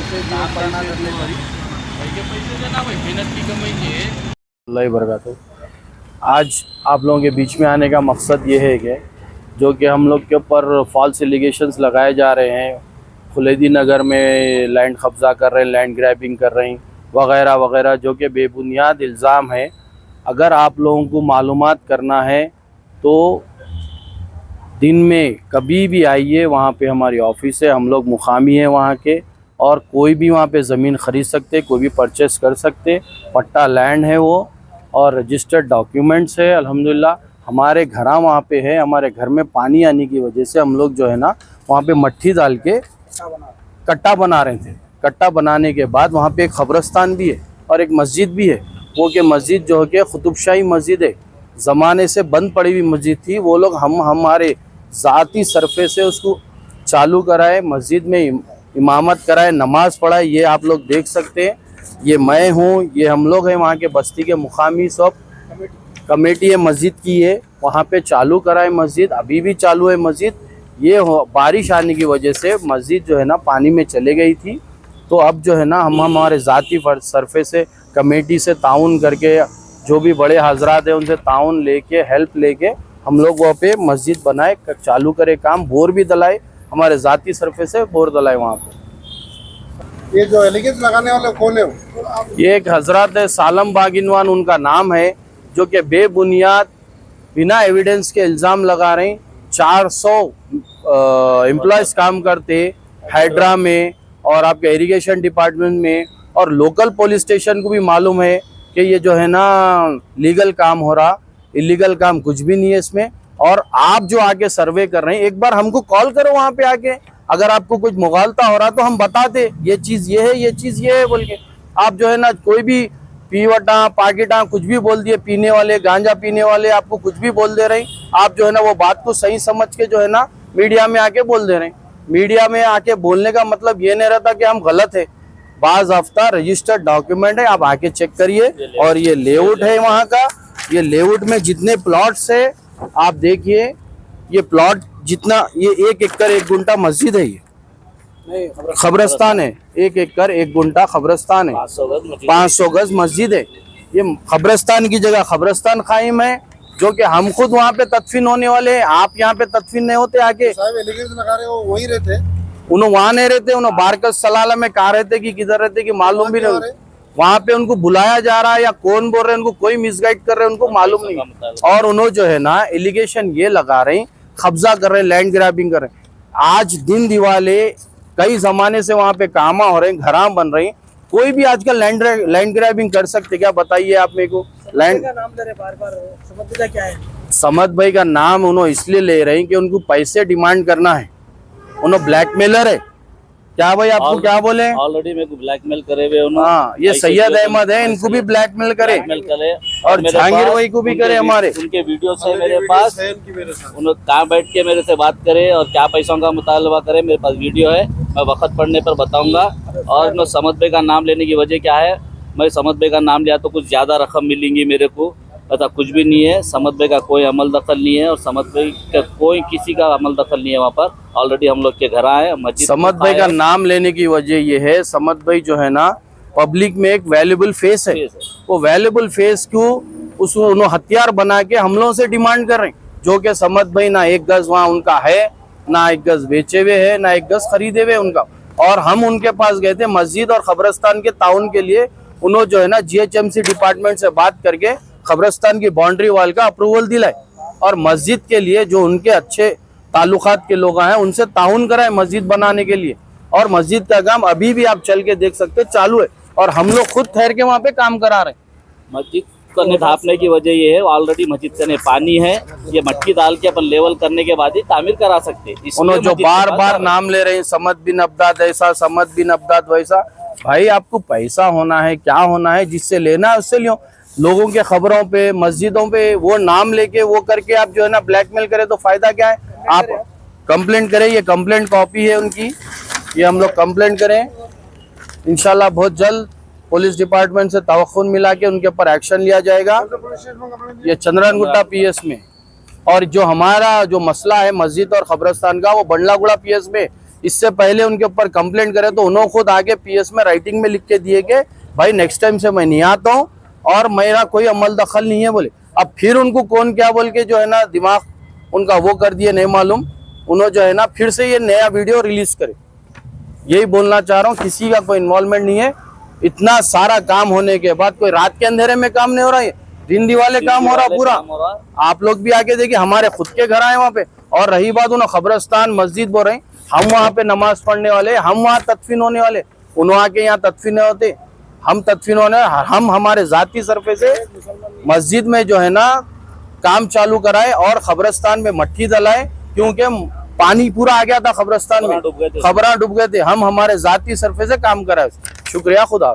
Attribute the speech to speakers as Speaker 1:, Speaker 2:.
Speaker 1: अल्लाह बरकत। आज आप लोगों के बीच में आने का मकसद ये है कि जो कि हम लोग के ऊपर फॉल्स एलिगेशंस लगाए जा रहे हैं, खुलेदी नगर में लैंड कब्ज़ा कर रहे हैं, लैंड ग्रैबिंग कर रहे हैं वगैरह वगैरह, जो कि बेबुनियाद इल्ज़ाम है। अगर आप लोगों को मालूमात करना है तो दिन में कभी भी आइए, वहाँ पे हमारी ऑफिस है, हम लोग मुकामी हैं वहाँ के, और कोई भी वहाँ पे ज़मीन ख़रीद सकते, कोई भी परचेस कर सकते। पट्टा लैंड है वो, और रजिस्टर्ड डॉक्यूमेंट्स है अल्हम्दुलिल्लाह। हमारे घर वहाँ पे है, हमारे घर में पानी आने की वजह से हम लोग जो है ना वहाँ पे मट्टी डाल के कट्टा बना रहे थे। कट्टा बनाने के बाद वहाँ पे एक क़ब्रस्तान भी है और एक मस्जिद भी है। वो कि मस्जिद जो है कि कुतुबशाही मस्जिद है, ज़माने से बंद पड़ी हुई मस्जिद थी। वो लोग हमारे ज़ाती सरफे से उसको चालू कराए, मस्जिद में इमामत कराए, नमाज़ पढ़ाए। ये आप लोग देख सकते हैं, ये मैं हूँ, ये हम लोग हैं वहाँ के बस्ती के मुकामी सब कमेटी है मस्जिद की है, वहाँ पे चालू कराए मस्जिद। अभी भी चालू है मस्जिद। ये बारिश आने की वजह से मस्जिद जो है ना पानी में चले गई थी, तो अब जो है ना हम हमारे ज़ाती सरफे से कमेटी से ताउन करके, जो भी बड़े हजरात हैं उनसे ताउन लेके, हेल्प लेके हम लोग वहाँ पे मस्जिद बनाए, चालू करे काम। बोर भी दलाए, हमारे ज़ाती सरफे से बोर दलाए वहाँ पे।
Speaker 2: ये जो एलिगेशन लगाने वाले कौन है?
Speaker 1: ये एक हजरत है, सालम बागिनवान उनका नाम है, जो कि बेबुनियाद बिना एविडेंस के इल्ज़ाम लगा रहे हैं। 400 एम्प्लॉयज़ काम करते हाइड्रा में और आपके इरिगेशन डिपार्टमेंट में, और लोकल पुलिस स्टेशन को भी मालूम है कि ये जो है ना लीगल काम हो रहा, इलीगल काम कुछ भी नहीं है इसमें। और आप जो आके सर्वे कर रहे हैं, एक बार हमको कॉल करो वहाँ पे आके, अगर आपको कुछ मुगालता हो रहा तो हम बताते ये चीज़ ये है, ये चीज़ ये है बोल के। आप जो है ना कोई भी पीवटा पाकिटा कुछ भी बोल दिए, पीने वाले गांजा पीने वाले आपको कुछ भी बोल दे रहे हैं। आप जो है ना वो बात को सही समझ के जो है ना मीडिया में आके बोल दे रहे हैं। मीडिया में आके बोलने का मतलब ये नहीं रहता कि हम गलत है। बाज़ हफ्ता रजिस्टर्ड डॉक्यूमेंट है, आप आके चेक करिए। और ये लेआउट है वहाँ का, ये लेआउट में जितने प्लॉट्स है आप देखिए, ये प्लॉट जितना, ये 1 एकड़ 1 गुंठा मस्जिद है, ये खबरस्तान है। 1 एकड़ 1 गुंठा खबरस्तान है, 500 गज मस्जिद है। ये खबरस्तान की जगह खबरस्तान कायम है, जो कि हम खुद वहाँ पे तदफीन होने वाले हैं। आप यहाँ पे तदफीन नहीं होते आके।
Speaker 2: साहब एलिगेशन लगा रहे हो, वहीं रहते?
Speaker 1: उन्होंने वहाँ नहीं रहते, उन्होंने बारकस सलाला में कहाँ रहते कि किधर रहते कि मालूम भी नहीं। वहाँ पे उनको बुलाया जा रहा है या कौन बोल रहे हैं, उनको कोई मिसगाइड कर रहे हैं, उनको मालूम नहीं। और उन्होंने जो है ना एलिगेशन ये लगा रहे हैं, कब्जा कर रहे हैं, लैंड ग्रैबिंग कर रहे हैं। आज दिन दिवाले कई जमाने से वहाँ पे कामा हो रहे हैं, घरां बन रही हैं। कोई भी आजकल लैंड ग्रैबिंग कर सकते, क्या बताइए आप मेरे को। लैंड
Speaker 2: का नाम ले रहे बार-बार, समझ क्या है?
Speaker 1: समद भाई का नाम उन्होंने इसलिए ले रहे हैं कि उनको पैसे डिमांड करना है। उन्होंने ब्लैकमेलर है क्या भाई, आपको क्या बोले?
Speaker 3: ऑलरेडी मेरे को ब्लैकमेल करे हुए उन्होंने।
Speaker 1: हाँ, ये सैयद अहमद है, इनको भी ब्लैकमेल करे और जहांगीर भाई को भी करे। हमारे
Speaker 3: उनके वीडियो है मेरे पास, उन्होंने कहाँ बैठ के मेरे से बात करे और क्या पैसों का मुतालबा करे, मेरे पास वीडियो है, मैं वक्त पढ़ने पर बताऊंगा। और मैं समद भाई का नाम लेने की वजह क्या है, मैं समद भाई का नाम लिया तो कुछ ज़्यादा रकम मिलेंगी मेरे को, ऐसा कुछ भी नहीं है। समद भाई का कोई अमल दखल नहीं है, और समद भाई का कोई किसी का अमल दखल नहीं है। वहाँ पर ऑलरेडी हम लोग के घर आए मस्जिद।
Speaker 1: समद भाई का नाम लेने की वजह ये है, समद भाई जो है ना पब्लिक में एक वैल्यूबल फेस है। वो वैल्यूबल फेस को उन्होंने हथियार बना के हम लोगों से डिमांड कर रहे हैं, जो कि समद भाई ना 1 गज वहाँ उनका है, ना 1 गज बेचे हुए है, ना 1 गज खरीदे हुए उनका। और हम उनके पास गए थे मस्जिद और खबरस्तान के ताउन के लिए। उन्होंने जो है ना GHMC डिपार्टमेंट से बात करके खबरस्तान की बाउंड्री वाल का अप्रूवल दिलाए, और मस्जिद के लिए जो उनके अच्छे ताल्लुकात के लोग हैं उनसे ताउन कराए मस्जिद बनाने के लिए। और मस्जिद का काम अभी भी आप चल के देख सकते चालू है, और हम लोग खुद ठहर के वहाँ पे काम करा रहे हैं।
Speaker 3: मस्जिद को ढापने की वजह ये है, ऑलरेडी मस्जिद से पानी है, ये मट्टी डाल के अपन लेवल करने के बाद ही तामीर करा सकते हैं।
Speaker 1: उन्होंने जो बार बार नाम ले रहे हैं, समद बिन अब्दाद ऐसा, समद बिन अब्दाद वैसा। भाई आपको पैसा होना है, क्या होना है, जिससे लेना है उससे लियो। लोगों के खबरों पे, मस्जिदों पे वो नाम लेके वो करके आप जो है ना ब्लैकमेल करें तो फायदा क्या है। आप कंप्लेंट करें, ये कंप्लेंट कॉपी है उनकी, ये हम लोग कंप्लेंट करें। इंशाल्लाह बहुत जल्द पुलिस डिपार्टमेंट से तवक्कुन मिला के उनके ऊपर एक्शन लिया जाएगा। ये चंद्रनगुट्टा PS में। और जो हमारा जो मसला है मस्जिद और खबरस्तान का, वो बंडलागुड़ा PS में इससे पहले उनके ऊपर कंप्लेंट करे तो उन्होंने खुद आगे पीएस में राइटिंग में लिख के दिए कि भाई नेक्स्ट टाइम से मैं नहीं आता हूँ और मेरा कोई अमल दखल नहीं है बोले। अब फिर उनको कौन क्या बोल के जो है ना दिमाग उनका वो कर दिए नहीं मालूम, उन्होंने जो है ना फिर से ये नया वीडियो रिलीज करे। यही बोलना चाह रहा हूँ, किसी का कोई इन्वॉल्वमेंट नहीं है। इतना सारा काम होने के बाद कोई रात के अंधेरे में काम नहीं हो रहा है, दिन दिवाले काम हो रहा पूरा। आप लोग भी आके देखिए, हमारे खुद के घर आए वहाँ पे। और रही बात उन्होंने खबरस्तान मस्जिद बोल रहे हैं, हम वहाँ पे नमाज पढ़ने वाले, हम वहाँ तदफीन होने वाले, उन्होंने आके यहाँ तदफीन होते, हम तदफीन होने, हम हमारे जाती सरफे से मस्जिद में जो है ना काम चालू कराए और खबरस्तान में मट्टी डलाए, क्योंकि पानी पूरा आ गया था खबरस्तान में, खबरां डूब गए थे। हम हमारे जाती सरफे से काम कराए। शुक्रिया, खुदा।